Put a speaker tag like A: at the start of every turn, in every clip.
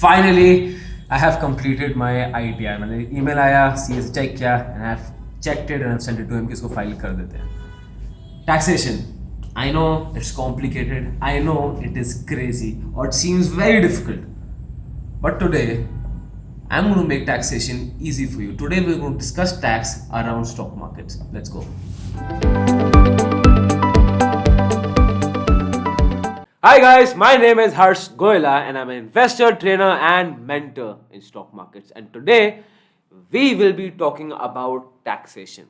A: Finally, I have completed my ITI. मैंने email आया, CS check किया, and I have checked it and I've sent it to him कि इसको file कर देते हैं. Taxation. I know it's complicated. I know it is crazy or it seems very difficult. But today, I'm going to make taxation easy for you. Today, we're going to discuss tax around stock markets. Let's go. Hi guys, my name is Harsh Goyla and I'm an investor, trainer and mentor in stock markets. And today we will be talking about taxation.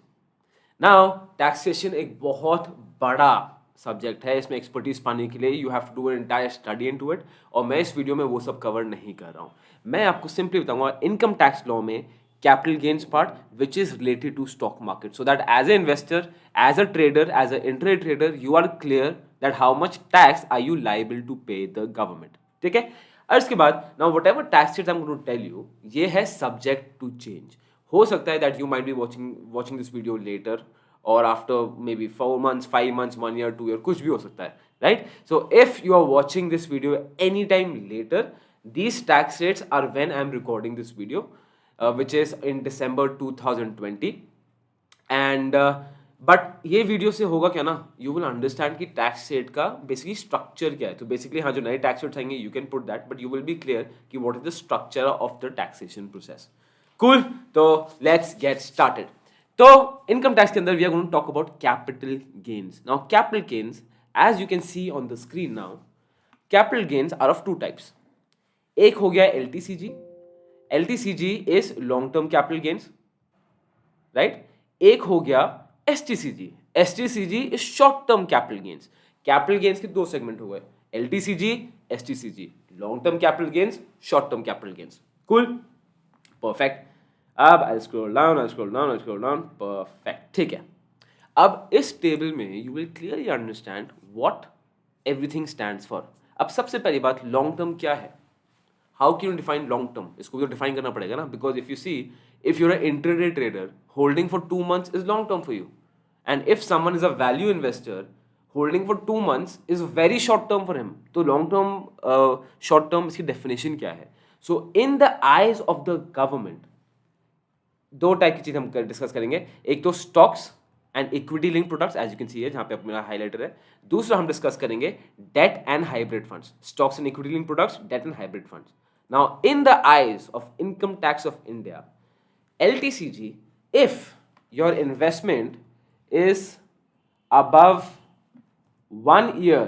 A: Now, taxation एक बहुत बड़ा subject है. इसमें expertise पाने के लिए you have to do an entire study into it. और मैं इस वीडियो में वो सब कवर नहीं कर रहा हूँ. मैं आपको सिंपली बताऊंगा इनकम टैक्स लॉ में capital gains part which is related to stock market, so that as an investor, as a trader, as an intraday trader, you are clear that how much tax are you liable to pay the government. ठीक है. और इसके बाद now whatever tax rates I'm going to tell you, ये है subject to change. हो सकता है that you might be watching this video later or after maybe 4 months, 5 months, 1 year, 2 year, कुछ भी हो सकता है, right? So if you are watching this video anytime later, these tax rates are when I'm recording this video. Which is in December 2020 and but ये video से होगा क्या ना, यू विल अंडरस्टैंड कि टैक्स रेट का basically structure क्या है. तो बेसिकली हाँ, जो नए टैक्स रेट्स आएंगे you can put that, but you will be clear कि what is the structure of the taxation process. Cool. तो लेट्स गेट स्टार्टेड. तो इनकम टैक्स के अंदर we are going to talk about capital gains. Now capital gains as you can C on the screen now, capital gains are of two types. एक हो गया LTCG. LTCG is long term capital gains, right? एक हो गया STCG. STCG is short term capital gains. Capital gains के दो segment हो गए, LTCG, STCG. Long term capital gains, short term capital gains. Cool? Perfect. अब I'll scroll down. Perfect. ठीक है. अब इस टेबल में you will clearly understand what everything stands for. अब सबसे पहली बात, लॉन्ग टर्म क्या है? How can you define long term? इसको भी तो डिफाइन करना पड़ेगा ना, because if you see, if you're an intraday trader, holding for 2 months is long term for you, and if someone is a value investor, holding for 2 months is very short term for him. तो long term, short term इसकी definition क्या है? So in the eyes of the government, दो type की चीज हम discuss करेंगे. एक तो stocks and equity link products, as you can see है जहां पे अब मेरा हाईलाइटर है. दूसरा हम डिस्कस करेंगे debt and hybrid funds. Stocks and equity link products, debt and hybrid funds. Now, in the eyes of income tax of India, LTCG, if your investment is above 1 year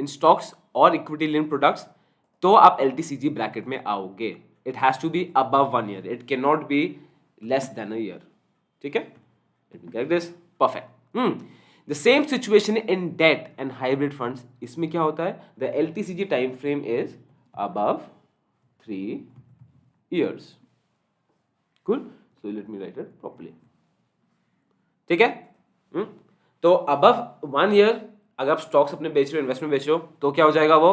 A: in stocks or equity linked products, तो आप LTCG bracket में आओगे. It has to be above 1 year. It cannot be less than a year. ठीक है? Let me get this. Perfect. The same situation in debt and hybrid funds. इसमें क्या होता है? The LTCG time frame is above 3 years. Cool. So let me write it properly. ठीक है? तो above 1 year अगर आप स्टॉक्स अपने बेच रहे हो, इन्वेस्टमेंट बेच रहे हो, तो क्या हो जाएगा वो?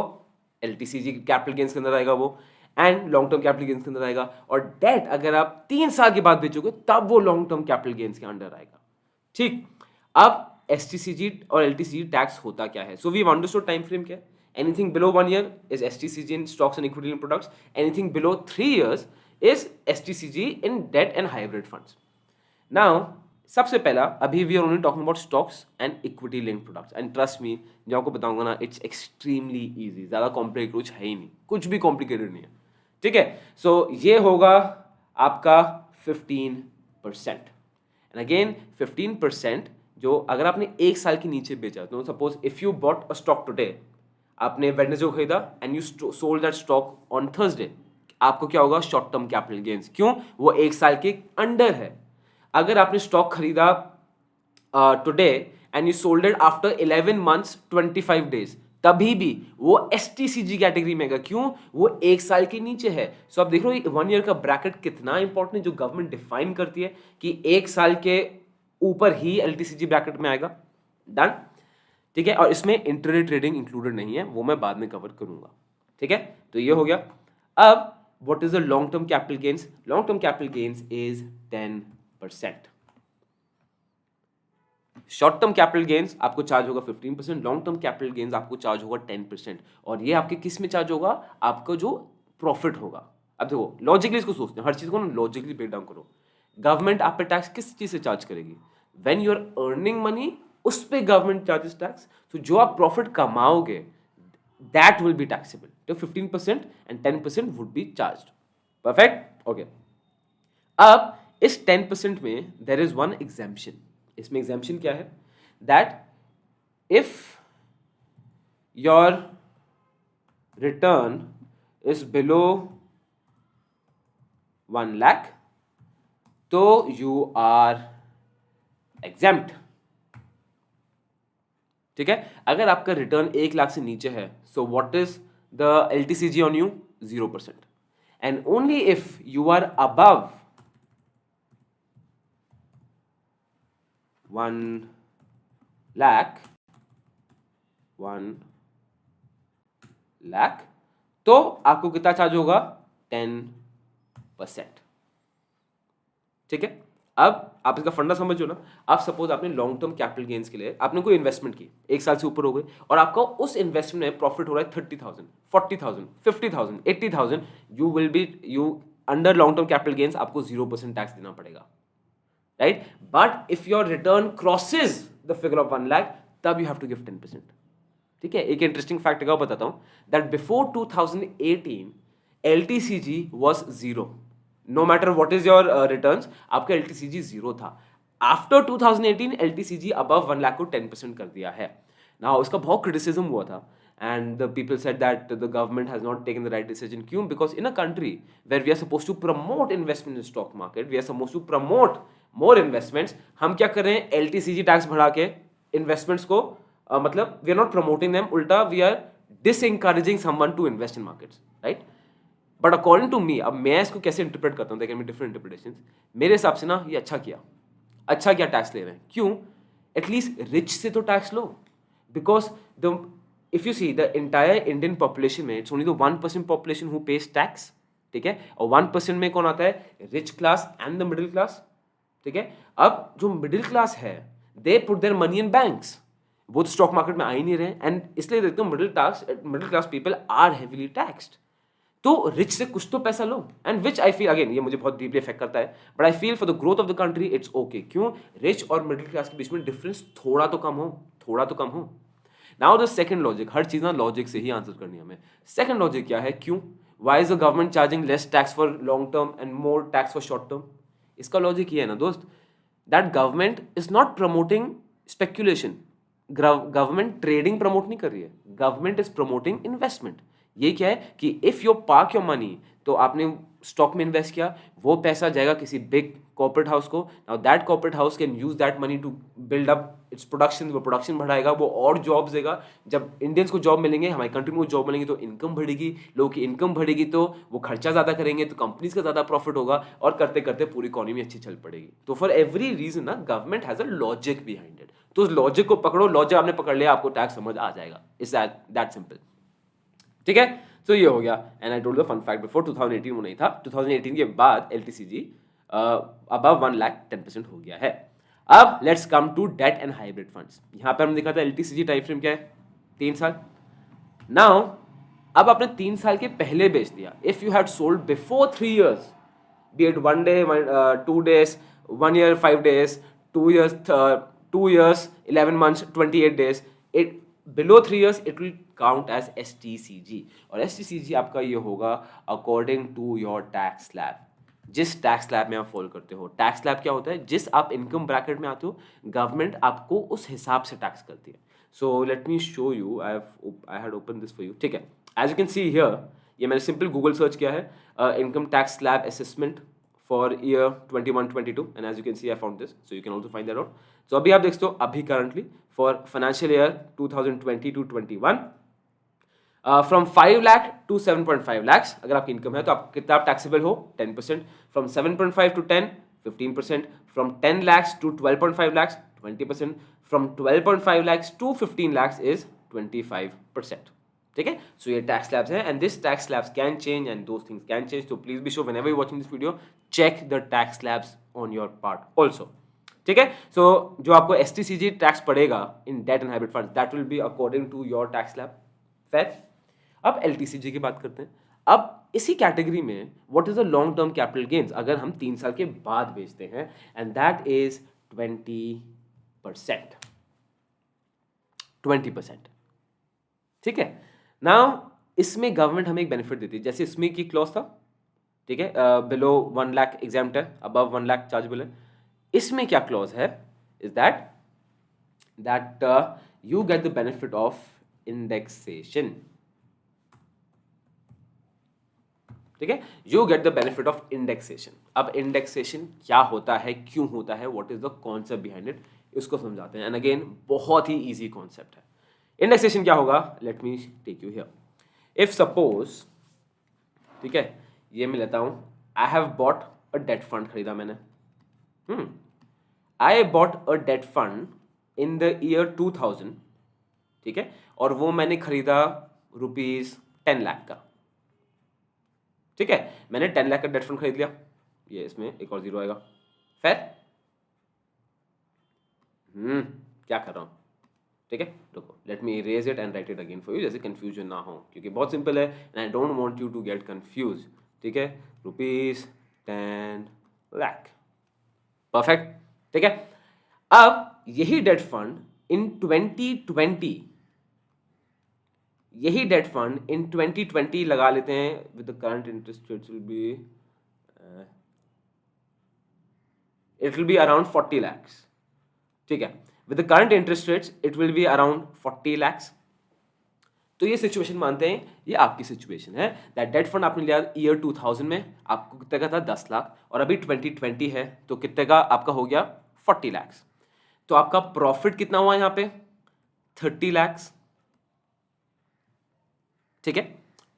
A: LTCG कैपिटल गेन्स के अंदर आएगा वो, and long term capital gains के अंदर आएगा. और डेट अगर आप 3 साल के बाद बेचोगे तब वो लॉन्ग टर्म कैपिटल गेन्स के अंडर आएगा. ठीक. अब STCG और LTCG टैक्स होता क्या है? So we've understood time frame क्या है. Anything below 1 year is STCG in stocks and equity linked products. Anything below 3 years is STCG in debt and hybrid funds. Now, सबसे पहला अभी we are only talking about stocks and equity linked products. And trust me, जो आपको बताऊंगा ना, it's extremely easy. ज़्यादा complicated कुछ है ही नहीं, कुछ भी complicated नहीं है. ठीक है? So ये होगा आपका 15%. And again 15% जो अगर आपने 1 साल के नीचे बेचा, तो suppose if you bought a stock today, आपने वेडनेसडे को खरीदा and you sold that stock on Thursday, आपको क्या होगा? Short term capital gains. क्यों? वो 1 साल के अंडर है. अगर आपने स्टॉक खरीदा today and you sold it after 11 months 25 days, तभी भी वो STCG कैटेगरी में आएगा. क्यों? वो 1 साल के नीचे है. सो आप देख रहे हो 1 ईयर का ब्रैकेट कितना इंपॉर्टेंट है, जो गवर्नमेंट डिफाइन करती है कि 1 साल के ऊपर ही LTCG ब्रैकेट में आएगा. डन. ठीक है. और इसमें इंट्राडे ट्रेडिंग इंक्लूडेड नहीं है, वो मैं बाद में कवर करूंगा. ठीक है. तो ये हो गया. अब what is the long term capital gains? Long term capital gains is 10%. Short term capital gains आपको चार्ज होगा 15%, लॉन्ग टर्म कैपिटल गेन्स आपको चार्ज होगा 10%, और ये आपके किस में चार्ज होगा, आपका जो प्रॉफिट होगा। अब देखो लॉजिकली इसको सोचते हैं, हर चीज को ना लॉजिकली ब्रेक डाउन करो। गवर्नमेंट आप पे टैक्स किस चीज से चार्ज करेगी, when you are earning money उस पे गवर्नमेंट चार्जेस टैक्स, तो जो आप प्रॉफिट कमाओगे दैट विल बी टैक्सेबल, तो 15% and 10% would be charged. Perfect, okay. अब इस 10% में देयर इज वन एग्जाम्पशन। इसमें एग्जाम्पशन क्या है, that if your return is below 1 lakh तो यू आर एग्जेम्प्ट। ठीक है, अगर आपका रिटर्न 1 लाख से नीचे है, so what is the LTCG on you, 0%, and only if you are above 1 lakh तो आपको कितना चार्ज होगा, 10%। ठीक है, अब आप इसका फंडा समझो ना। आप सपोज आपने लॉन्ग टर्म कैपिटल गेन्स के लिए आपने कोई इन्वेस्टमेंट की, 1 साल से ऊपर हो गई, और आपका उस इन्वेस्टमेंट में प्रॉफिट हो रहा है 30,000, 40,000, 50,000, 80,000, you will be under long term capital gains आपको 0% टैक्स देना पड़ेगा, right. But if your return crosses the figure of 1 lakh तब यू हैव टू गिव 10%। ठीक है, एक इंटरेस्टिंग फैक्ट का बताता हूं, that before 2018 LTCG was 0, no matter what is your returns, आपका LTCG 0 था। आफ्टर 2018 LTCG अबव 1 लाख को 10% कर दिया है। नाउ उसका बहुत क्रिटिसिज्म हुआ था, and the people said that the government has not taken the right decision. क्यों? Because in a country where we are supposed to promote investment in stock market, we are supposed to promote more investments, हम क्या कर रहे हैं, LTCG tax बढ़ा के investments को मतलब we are not promoting them, उल्टा we are disencouraging someone to invest in markets, right? But according to me, अब मैं इसको कैसे इंटरप्रेट करता हूँ, there can be different interpretations. मेरे हिसाब से ना ये अच्छा क्या टैक्स ले रहे हैं। क्यों? एटलीस्ट रिच से तो टैक्स लो, because the if you see the entire Indian population में it's only the 1% population who pays tax. ठीक है, और 1% में कौन आता है, rich class and the middle class. ठीक है, अब जो मिडिल क्लास है they put their money in banks, वो तो स्टॉक मार्केट में आ ही नहीं रहे, एंड इसलिए देखते हो middle class people are heavily taxed. तो रिच से कुछ तो पैसा लो, and which I feel, again ये मुझे बहुत डीपली इफेक्ट करता है, but I feel for the growth of the country it's okay. क्यों? रिच और मिडिल क्लास के बीच में डिफरेंस थोड़ा तो कम हो। नाउ द सेकंड लॉजिक, हर चीज ना लॉजिक से ही आंसर करनी है हमें। सेकंड लॉजिक क्या है, क्यों, why is the government charging less tax for long term and more tax for short term? इसका लॉजिक ये है ना दोस्त, that government is not promoting speculation, government trading promote नहीं कर रही है, गवर्नमेंट इज प्रमोटिंग इन्वेस्टमेंट। ये क्या है कि if you park your money, तो आपने स्टॉक में इन्वेस्ट किया, वो पैसा जाएगा किसी बिग कॉर्पोरेट हाउस को, now that corporate house can use that money to build up its production, वो प्रोडक्शन बढ़ाएगा, वो और जॉब्स देगा। जब इंडियंस को जॉब मिलेंगे, हमारी कंट्री में जॉब मिलेंगे, तो इनकम बढ़ेगी, लोगों की इनकम बढ़ेगी, तो वो खर्चा ज़्यादा करेंगे, तो कंपनीज का ज़्यादा प्रॉफिट होगा, और करते करते पूरी इकोनॉमी अच्छी चल पड़ेगी। तो फॉर एवरी रीजन ना government has a logic behind it, तो उस लॉजिक को पकड़ो, लॉजिक आपने पकड़ लिया, आपको टैक्स समझ आ जाएगा। It's that simple. ठीक है, तो ये हो गया। And I told the fun fact before 2018 वो नहीं था, 2018 के बाद LTCG अबव 1 लाख 10% हो गया है। अब let's come to debt and hybrid funds. यहाँ पे हमने देखा था LTCG टाइम फ्रेम क्या है, 3 साल। नाउ अब आपने 3 साल के पहले बेच दिया, if you had sold before 3 years, be it 1 day, 2 days, 1 year, 5 days, 2 years, 11 months, 28 days, it below 3 years it will count as STCG, और STCG आपका ये होगा according to your tax slab, जिस टैक्स स्लैब में आप follow करते हो। Tax slab क्या होता है, जिस आप इनकम ब्रैकेट में आते हो, गवर्नमेंट आपको उस हिसाब से टैक्स करती है। So let me show you, I had open this for you. ठीक है, as you can see here, ये मैंने सिंपल गूगल सर्च किया है, income tax slab assessment for year 21-22, and as you can see I found this, so you can also find that out. So अभी आप देखते हो, अभी currently for financial year 2020-21, from 5 lakh to 7.5 lakhs अगर आपकी income है, तो आप कितना टैक्सेबल हो, 10%, from 7.5 to 10, 15%, from 10 lakhs to 12.5 lakhs, 20%, from 12.5 lakhs to 15 lakhs is 25%। ठीक है, सो ये टैक्स स्लैब्स है, and this tax slabs can change and those things can change, तो please be sure whenever you watching this video, check the tax slabs on your part also. ठीक है। So जो आपको STCG tax पड़ेगा in date and hybrid fund, that will be according to your tax slab. Fair. अब LTCG की बात करते हैं। अब इसी कैटेगरी में what is the long term capital gains अगर हम 3 साल के बाद बेचते हैं, एंड दैट इज 20%। 20%। ठीक है। नाउ इसमें गवर्नमेंट हमें एक बेनिफिट देती है, जैसे इसमें की क्लॉज था, ठीक है, बिलो 1 लाख एग्जाम्प्ट है, अबव 1 लाख चार्जेबल है। इसमें क्या क्लॉज है, is that you get the benefit of indexation. ठीक है, you get the benefit of indexation. अब इंडेक्सेशन क्या होता है, क्यों होता है, what is the concept behind it, इसको समझाते हैं। एंड अगेन बहुत ही इजी कॉन्सेप्ट है। इंडेक्सेशन क्या होगा, let me take you here. If suppose, ठीक है, ये मैं लेता हूं, I have bought a debt fund, खरीदा मैंने, I bought a debt fund in the year 2000, ठीक है, और वो मैंने खरीदा ₹10 लाख का। ठीक है, मैंने 10 लाख का डेट फंड खरीद लिया, ये इसमें एक और जीरो आएगा। फिर क्या कर रहा हूं, ठीक है, रुको, let me erase it and write it again for you, जैसे कंफ्यूजन ना हो, क्योंकि बहुत सिंपल है and I don't want you to get confuse. ठीक है, ₹10 लाख, परफेक्ट। ठीक है, अब यही डेट फंड इन 2020, यही डेट फंड इन 2020 लगा लेते हैं with the current interest rates will be, it will be around 40 lakhs। ठीक है, with the current interest rates it will be around 40 lakhs। तो ये सिचुएशन मानते हैं, ये आपकी सिचुएशन है दैट डेट फंड आपने लिया ईयर 2000 में, आपको कितने का था, 10 लाख, और अभी 2020 है तो कितने का आपका हो गया, 40 lakhs। तो आपका प्रॉफिट कितना हुआ यहाँ पे, 30 lakhs। ठीक है,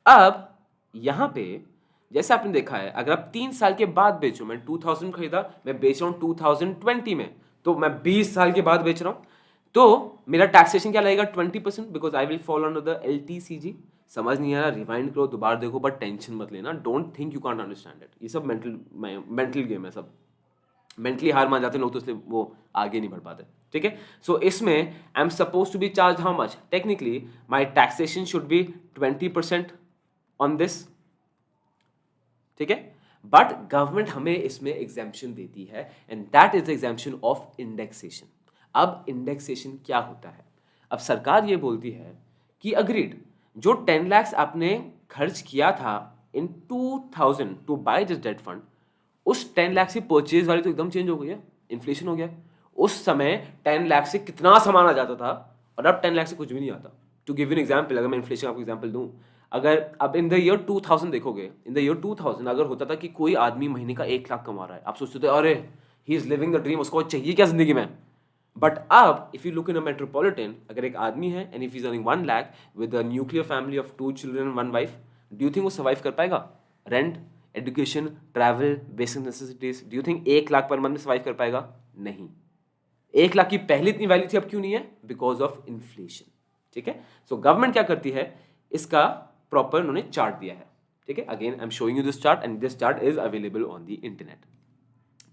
A: अब यहां पे जैसे आपने देखा है, अगर आप 3 साल के बाद बेचो, मैं 2000 खरीदा, मैं बेच रहा हूं 2020 में, तो मैं 20 साल के बाद बेच रहा हूं, तो मेरा टैक्सेशन क्या लगेगा, 20%, because I will follow under the LTCG। समझ नहीं आ रहा, रिवाइंड करो, दोबारा देखो, बट टेंशन मत लेना, don't think you can't understand it, ये सब मेंटल गेम है, सब मेंटली हार मान जाते हैं लोग, तो इसलिए वो आगे नहीं बढ़ पाते। ठीक है, सो इसमें I am suppose to be charge how much, technically my taxation should be 20% on this. ठीक है, बट गवर्नमेंट हमें इसमें एग्जाम्पशन देती है, and that is the exemption of indexation. अब इंडेक्सेशन क्या होता है, अब सरकार ये बोलती है कि अग्रीड, जो 10 lakhs आपने खर्च किया था in 2000 to buy this debt fund, उस 10 लाख से परचेज वाली तो एकदम चेंज हो गई है, इन्फ्लेशन हो गया। उस समय 10 लाख से कितना सामान आ जाता था, और अब 10 लाख से कुछ भी नहीं आता। To give you an example, अगर मैं इन्फ्लेशन आपको एग्जांपल दूं, अगर अब इन द ईयर 2000 देखोगे, इन द ईयर 2000 अगर होता था कि कोई आदमी महीने का 1 लाख कमा रहा है, आप सोचते थे अरे he is living the dream, उसको चाहिए क्या जिंदगी में। बट अब if you look in a metropolitan, अगर एक आदमी है and if is earning 1 lakh with a nuclear family of 2 children 1 wife, do you think वो सर्वाइव कर पाएगा? Rent, education, travel, basic necessities, do you think 1 lakh per month में survive कर पाएगा? नहीं। 1 लाख की पहले इतनी वैल्यू थी, अब क्यों नहीं है? Because of inflation. ठीक है, सो गवर्नमेंट क्या करती है, इसका प्रॉपर उन्होंने चार्ट दिया है। ठीक है, again I am showing you this chart and this chart is available on the internet.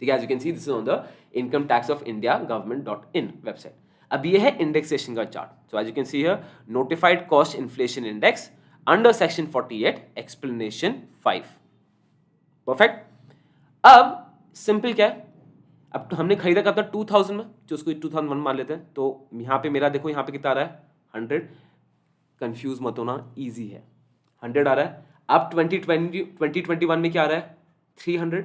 A: ठीक है, as you can see this is on the income tax of India गवर्नमेंट.in वेबसाइट। अब ये है इंडेक्सेशन का चार्ट। So as you can see here, notified cost inflation index under section 48 explanation 5। Perfect. अब simple क्या है, अब तो हमने खरीदा कब था, 2000 में, जो उसको 2001 मान लेते हैं, तो यहाँ पे मेरा देखो, यहाँ पे कितना आ रहा है, 100। कंफ्यूज मत होना, इजी है, 100 आ रहा है। अब 2021 में क्या आ रहा है, 300।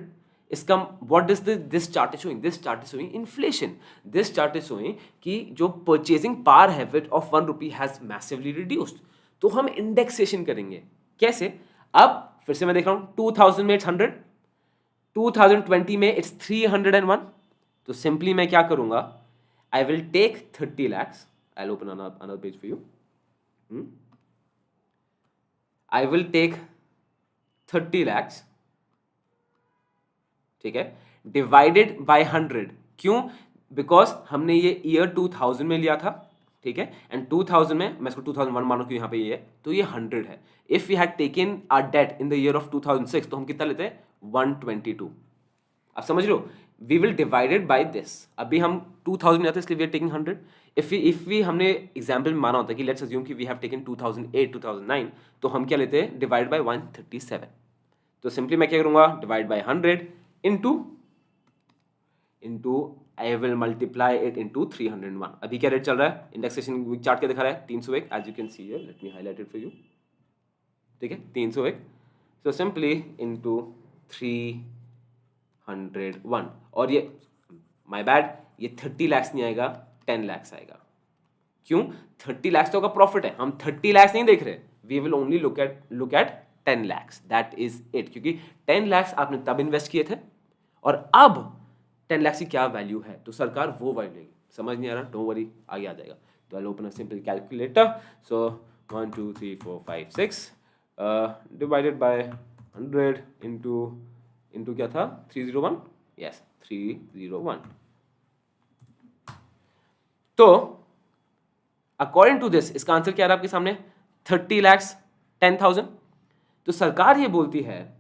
A: इसका what is this chart is showing, this chart is showing inflation. This chart is showing कि जो purchasing power habit of 1 rupee has massively reduced. तो हम इंडेक्सेशन करेंगे कैसे, अब फिर से मैं देख रहा हूं, 2000 में इट्स 100, 2020 में इट्स 301। तो सिंपली मैं क्या करूंगा, I will take 30 lakhs, I will open another page for you, I will take 30 lakhs, ठीक है, डिवाइडेड बाय 100। क्यों? बिकॉज हमने ये ईयर 2000 में लिया था, ठीक है, एंड 2000 में, मैं इसको 2001 मानो कि यहाँ पे ये है, तो ये 100 है। If we had taken our debt in the year of 2006, तो हम कितना लेते हैं, 122। आप समझ रहे हो, we will divided by this. अभी हम 2000 में आते हैं इसलिए we are taking 100। If we हमने एग्जाम्पल में माना होता है कि लेट्स अज्यूम कि वी हैव टेकन 2008 2009, तो हम क्या लेते हैं, डिवाइड बाय 137। तो सिंपली मैं क्या करूंगा, divide by 100 into I will multiply it into 301। अभी क्या रेट चल रहा है, इंडेक्सेशन चार्ट क्या दिखा रहा है, 301, as you can see here, let me highlight it for you. ठीक है, 301। सो सिंपली इंटू 301, और ये माय बैड, ये 30 lakhs नहीं आएगा, 10 lakhs आएगा। क्यों, 30 lakhs तो का प्रॉफिट है, हम 30 lakhs नहीं देख रहे, we will only look at 10 lakhs, that is it. क्योंकि 10 lakhs आपने तब इन्वेस्ट किए थे और अब 10 lakhs की क्या वैल्यू है, तो सरकार वो वैल्यू लेगी। समझ नहीं आ रहा, डोंट वरी, आगे आ जाएगा। तो I open a simple calculator. So 1 2 3 4 5 6 divided by 100 into क्या था, 301, यस 301। तो अकॉर्डिंग टू दिस इसका आंसर क्या रहा आपके सामने, 30 lakhs 10,000। तो सरकार ये बोलती है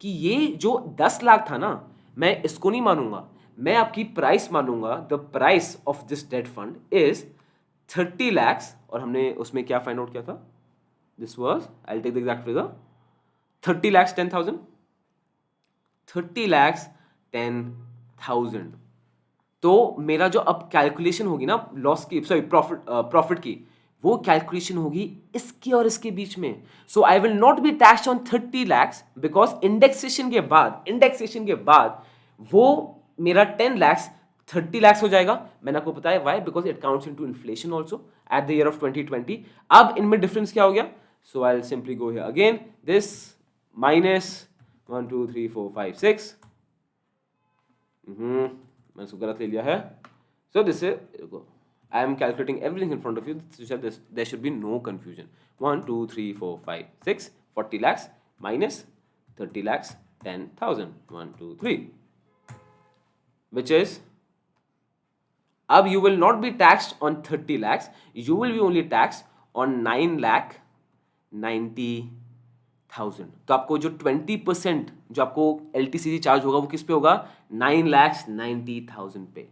A: कि ये जो 10 लाख था ना, मैं इसको नहीं मानूंगा, मैं आपकी प्राइस मानूंगा। The price of this debt fund is 30 lakhs, और हमने उसमें क्या फाइंड आउट किया था, this was, I will take the exact figure, 30 lakhs 10,000, 30 lakhs 10,000। तो मेरा जो अब कैलकुलेशन होगी ना लॉस की, सॉरी प्रॉफिट की, वो कैलकुलेशन होगी इसके और इसके बीच में। So I will not be taxed on 30 lakhs because indexation के बाद वो मेरा 10 lakhs 30 lakhs हो जाएगा। मैंने आपको बताया why, because it counts into inflation also at the year of 2020। अब इनमें डिफरेंस क्या हो गया, so I will simply go here again, this minus 1 2 3 4 5 6, मैंने इसको गलत ले लिया है। So this is, I am calculating everything in front of you so that there should be no confusion. 1 2 3 4 5 6, 40 lakhs minus 30 lakhs 10,000, 1 2 3, which is, अब you will not be taxed on 30 lakhs, you will be only taxed on 9,90,000। तो आपको जो 20% जो आपको LTCC charge होगा वो किस पे होगा, 9,90,000 पे।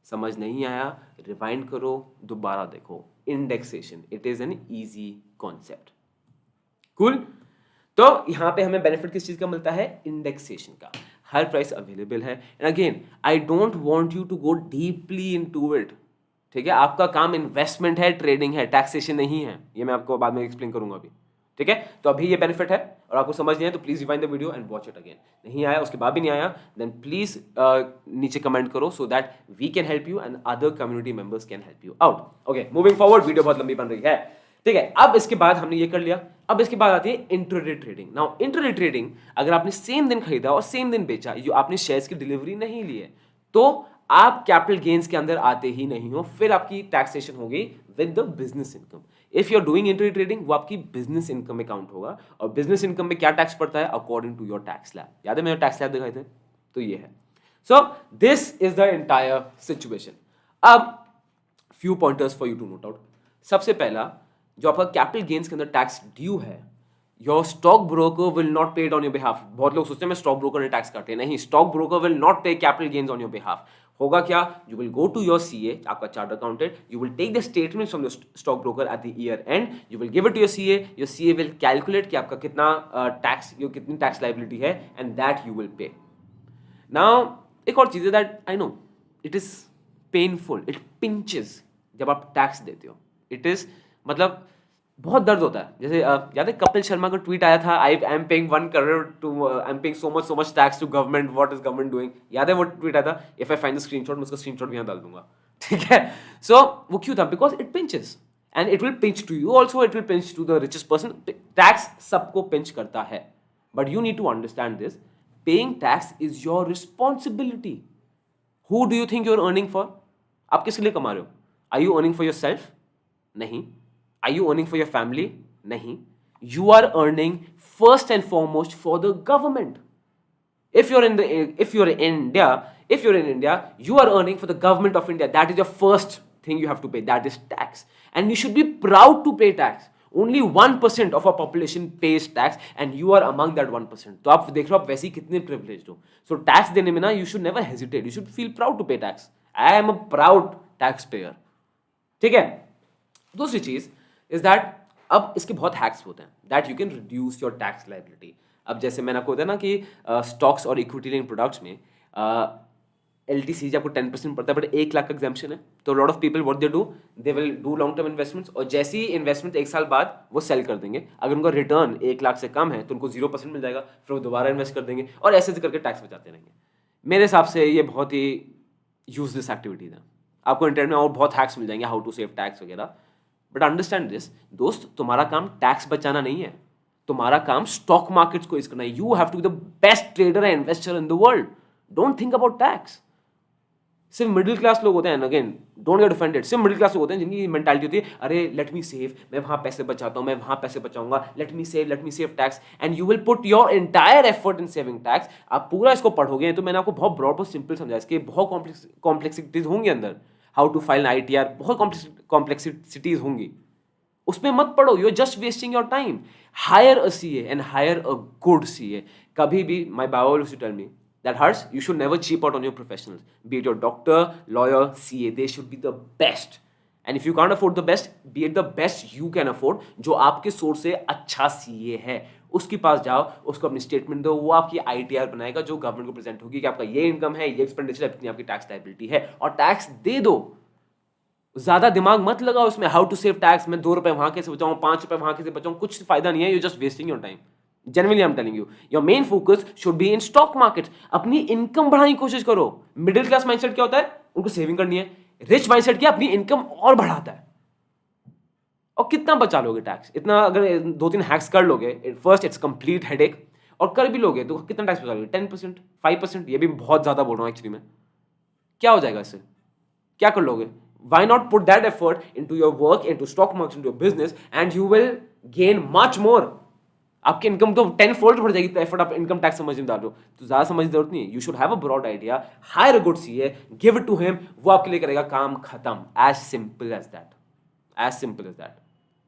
A: समझ नहीं आया, रिवाइंड करो, दोबारा देखो, indexation, it is an easy concept. Cool. तो यहां पे हमें बेनिफिट किस चीज का मिलता है, इंडेक्सेशन का। हर प्राइस अवेलेबल है, and again I don't want you to go deeply into it. ठीक है, आपका काम इन्वेस्टमेंट है, ट्रेडिंग है, टैक्सेशन नहीं है। ये मैं आपको बाद में एक्सप्लेन करूंगा अभी। ठीक है, तो अभी ये बेनिफिट है और आपको समझ नहीं है तो please rewind the video and watch it again. नहीं आया, उसके बाद भी नहीं आया, देन प्लीज नीचे कमेंट करो so that we can help you and other community members can help you out. Okay, moving forward, video बहुत लंबी बन रही है। ठीक है, अब इसके बाद हमने ये कर लिया, अब इसके बाद आती है intraday trading. Now intraday trading, अगर आपने सेम दिन खरीदा और सेम दिन बेचा, जो आपने शेयर्स की डिलीवरी नहीं ली है, तो आप कैपिटल गेन्स के अंदर आते ही नहीं हो, फिर आपकी टैक्सेशन होगी with the business income. If you are doing intraday trading, वो आपकी बिजनेस इनकम में काउंट होगा, और बिजनेस इनकम में क्या टैक्स पड़ता है, according to your tax slab. याद है मैंने टैक्स स्लैब दिखाए थे, तो ये है। So this is the entire situation. अब few pointers for you to note out. सबसे पहला, जो आपका कैपिटल गेन्स के अंदर टैक्स ड्यू है, your stock broker will not pay it on your behalf. बहुत लोग सोचते हैं मैं स्टॉक ब्रोकर ने टैक्स काटे, नहीं, stock broker will not pay capital gains on your behalf. होगा क्या, you will go to your CA, आपका chart accountant, you will take the statements from the stock broker at the year end, you will give it to your CA will calculate कि आपका कितना tax, कितनी tax liability है, and that you will pay. Now एक और चीज है that I know it is painful, it pinches जब आप टैक्स देते हो, इट इज मतलब बहुत दर्द होता है। जैसे याद है कपिल शर्मा का ट्वीट आया था, I am paying 1 crore to, I am paying so much tax to government, what is government doing. याद है वो ट्वीट आया था, if I find the screenshot, मैं उसका स्क्रीनशॉट भी यहाँ डाल दूंगा। ठीक है, सो वो क्यों था, because it pinches and it will pinch to you also, it will pinch to the richest person. Tax सबको पिंच करता है, but you need to understand this, paying tax is your responsibility. Who do you think you are earning for? आप किसके लिए कमा रहे हो? Are you earning for yourself? नहीं। Are you earning for your family? नहीं. You are earning first and foremost for the government. If you're in India, you are earning for the government of India. That is your first thing you have to pay. That is tax, and you should be proud to pay tax. Only 1% of a population pays tax and you are among that 1%. तो आप देख रहे हो आप वैसे ही कितने privileged हो. So tax देने में ना you should never hesitate, you should feel proud to pay tax. I am a proud tax payer. ठीक है. दूसरी चीज इज दैट अब इसके बहुत हैक्स होते हैं that you can reduce your tax liability. अब जैसे मैंने आपको बताया ना कि स्टॉक्स और इक्विटी लिंक्ड प्रोडक्ट्स में LTC आपको 10% पड़ता है, बट 1 लाख का एग्जाम्पशन है. तो lot of people what they will do long term investments, और जैसे ही इन्वेस्टमेंट 1 साल बाद वो सेल कर देंगे. अगर उनका रिटर्न 1 लाख से कम है तो उनको 0% मिल जाएगा, फिर वो दोबारा इन्वेस्ट कर देंगे और ऐसे ऐसे करके टैक्स बचाते रहेंगे. मेरे हिसाब से ये बहुत ही यूजलेस एक्टिविटीज है. आपको इंटरनेट में और बहुत हैक्स मिल जाएंगे हाउ टू सेव टैक्स वगैरह. बट अंडरस्टैंड दिस दोस्त, तुम्हारा काम टैक्स बचाना नहीं है, तुम्हारा काम स्टॉक मार्केट्स को इस करना है. You have to be the best trader and investor in the world. Don't think about tax. सिर्फ मिडिल क्लास लोग होते हैं, अगेन डोंट गेट ऑफेंडेड, सिर्फ मिडिल क्लास लोग होते हैं जिनकी मेंटालिटी होती है अरे लेट मी सेव, मैं वहां पैसे बचाता हूं, मैं वहां पैसे बचाऊंगा, let me save tax. And you will put your entire effort in saving tax. आप पूरा इसको पढ़ोगे तो मैंने आपको बहुत ब्रॉड बहुत सिंपल समझाया, इसके बहुत कॉम्प्लेक्सिटीज होंगी अंदर. हाउ टू फाइल ITR, बहुत कॉम्प्लेक्सिटीज होंगी, उसमें मत पढ़ो. You are just wasting your time. Hire a CA and hire a good CA. कभी भी my baba used to tell me that Harsh, you should never cheap out on your professionals, be it your doctor, lawyer, CA. They should be the best. And if you can't afford the best, be it the best you can afford. जो आपके source से अच्छा CA है उसके पास जाओ, उसको अपनी statement दो, वो आपकी ITR बनाएगा जो गवर्नमेंट को प्रेजेंट होगी कि आपका ये इनकम है, ये एक्सपेंडिचर है, इतनी आपकी टैक्स लायबिलिटी है, और टैक्स दे दो. ज्यादा दिमाग मत लगाओ इसमें हाउ टू सेव टैक्स. मैं 2 रुपए वहां कैसे बचाऊं, 5 रुपए वहां कैसे बचाऊं, कुछ फायदा नहीं है. You just wasting your time. Genuinely I'm telling you, your main focus should be in stock market. अपनी इनकम बढ़ाने की कोशिश करो. मिडिल क्लास माइंडसेट क्या होता है, उनको सेविंग करनी है. रिच माइंडसेट क्या, अपनी इनकम और बढ़ाता है. और कितना बचा लोगे टैक्स, इतना अगर 2-3 हैक्स कर लोगे, फर्स्ट इट्स कंप्लीट हेडेक, और कर भी लोगे तो कितना टैक्स बचा लोगे, 10%, 5%. ये भी बहुत ज्यादा बोल रहा हूँ एक्चुअली में. क्या हो जाएगा इससे, क्या कर लोगे? Why not put that effort into your work, into stock market, into your business, and you will gain much more. आपकी इनकम तो 10-fold बढ़ जाएगी. तो एफर्ट आप इनकम टैक्स समझ में डाल रहे हो तो ज्यादा समझ की जरूरत नहीं है. You should have a broad idea, hire a good CA, give it to him, वो आपके लिए करेगा, काम खत्म. As simple as that, as simple as that.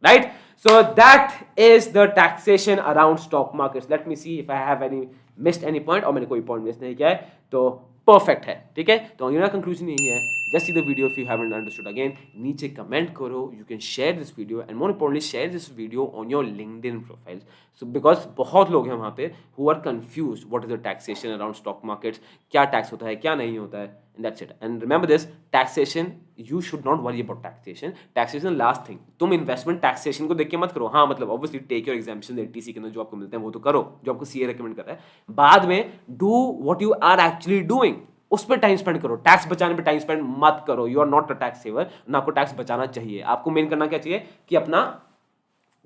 A: Right. So that is the taxation around stock markets. Let me see if I have any missed any point, और मैंने कोई point miss नहीं किया है तो परफेक्ट है. ठीक है. तो मेरा कंक्लूजन यही है, just see the video if you haven't understood. Again नीचे कमेंट करो, you can share this video, and more importantly share this video on your LinkedIn profile. So because बहुत लोग हैं वहाँ पे who are confuse what is the taxation around stock markets, क्या tax होता है क्या नहीं होता है. And that's it. And remember this, taxation, you should not worry about taxation. Taxation last thing. तुम इन्वेस्टमेंट टैक्सेशन को देख के मत करो. हाँ मतलब obviously take your exemption LTC के अंदर जो आपको मिलते हैं वो तो करो, जो आपको CA रिकमेंड कर रहा है. बाद में do what you are actually doing, उस पर टाइम स्पेंड करो. टैक्स बचाने पे टाइम स्पेंड मत करो. You are not a tax saver. ना आपको टैक्स बचाना चाहिए. आपको मेन करना क्या चाहिए कि अपना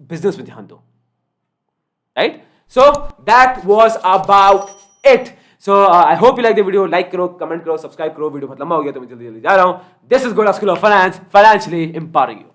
A: बिजनेस में ध्यान दो. Right. So that was about it. So I hope you like the video. Like करो, कमेंट करो, सब्सक्राइब करो. वीडियो बहुत लंबा हो गया तो मैं जल्दी जल्दी जा रहा हूं. दिस इज गोला school of finance, financially empowering you.